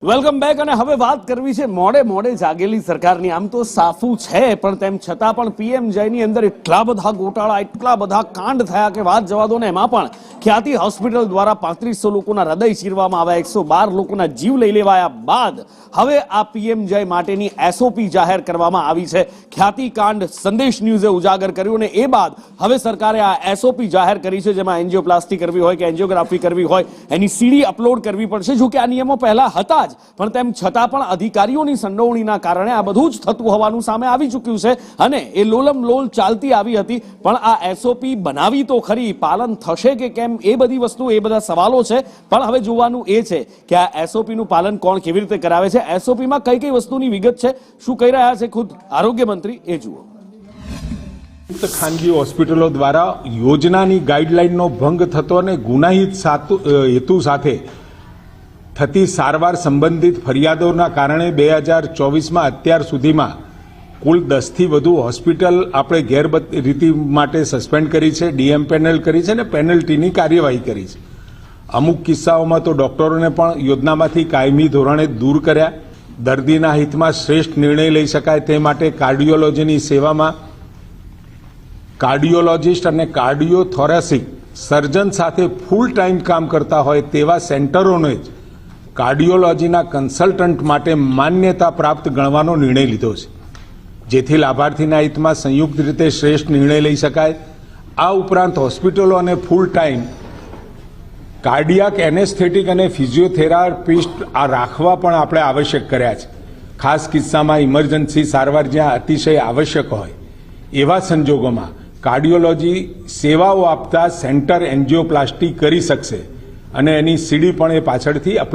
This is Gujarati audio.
વેલકમ બેક અને હવે વાત કરવી છે મોડે મોડે જાગેલી સરકારની। આમ તો સાફું છે પણ તેમ છતાં પણ પીએમ જયની અંદર એટલા બધા ગોટાળા એટલા બધા કાંડ થયા કે વાત જવા દો ને। એમાં પણ ખ્યાતિ હોસ્પિટલ દ્વારા 3500 લોકોના હૃદય ચીરવામાં આવ્યા, 112 લોકોના જીવ લઈ લેવાયા બાદ હવે આ પીએમ જય માટેની એસઓપી જાહેર કરવામાં આવી છે। ખ્યાતિ કાંડ સંદેશ ન્યૂઝે ઉજાગર કર્યું અને એ બાદ હવે સરકારે આ એસઓપી જાહેર કરી છે, જેમાં એન્જિયોપ્લાસ્ટી કરવી હોય કે એન્જિયોગ્રાફી કરવી હોય એની સીડી અપલોડ કરવી પડશે। જો કે આ નિયમો પહેલા હતા પણ તેમ છતાં પણ અધિકારીઓની સંડોવણીના કારણે આ બધું જ થતું હોવાનું સામે આવી ચૂક્યું છે અને એ લોલમ લોલ ચાલતી આવી હતી। પણ આ એસઓપી બનાવી તો ખરી, પાલન થશે કે કેમ એ બધી વસ્તુ, એ બધા સવાલો છે। પણ હવે જોવાનું એ છે કે આ એસઓપી નું પાલન કોણ કેવી રીતે કરાવે છે, એસઓપીમાં કઈ કઈ વસ્તુની વિગત છે, શું કહી રહ્યા છે ખુદ આરોગ્ય મંત્રી, એ જુઓ। ખાનગી હોસ્પિટલો દ્વારા યોજનાની ગાઈડલાઈનનો ભંગ થતો અને ગુનાહિત હેતુ સાથે થતી સારવાર સંબંધિત ફરિયાદોના કારણે 2024માં અત્યાર સુધીમાં કુલ 10થી વધુ હોસ્પિટલ આપણે ગેરરીતિ માટે સસ્પેન્ડ કરી છે, ડીએમ પેનલ કરી છે અને પેનલ્ટીની કાર્યવાહી કરી છે। અમુક કિસ્સાઓમાં તો ડોક્ટરોને પણ યોજનામાંથી કાયમી ધોરણે દૂર કર્યા। દર્દીના હિતમાં શ્રેષ્ઠ નિર્ણય લઈ શકાય તે માટે કાર્ડિયોલોજીની સેવામાં કાર્ડિયોલોજિસ્ટ અને કાર્ડિયોથોરેસિક સર્જન સાથે ફૂલ ટાઈમ કામ કરતા હોય તેવા સેન્ટરોને જ કાર્ડિયોલોજીના કન્સલ્ટન્ટ માટે માન્યતા પ્રાપ્ત ગણવાનો નિર્ણય લીધો છે, જેથી લાભાર્થીના હિતમાં સંયુક્ત રીતે શ્રેષ્ઠ નિર્ણય લઈ શકાય। આ ઉપરાંત હોસ્પિટલો અને ફૂલ ટાઈમ કાર્ડિયાક એનેસ્થેટિક અને ફિઝિયોથેરાપિસ્ટ આ રાખવા પણ આપણે આવશ્યક કર્યા છે। ખાસ કિસ્સામાં ઇમરજન્સી સારવાર જ્યાં અતિશય આવશ્યક હોય એવા સંજોગોમાં કાર્ડિયોલોજી સેવાઓ આપતા સેન્ટર એન્જિયોપ્લાસ્ટી કરી શકશે અને એની સીડી પણ એ પાછળથી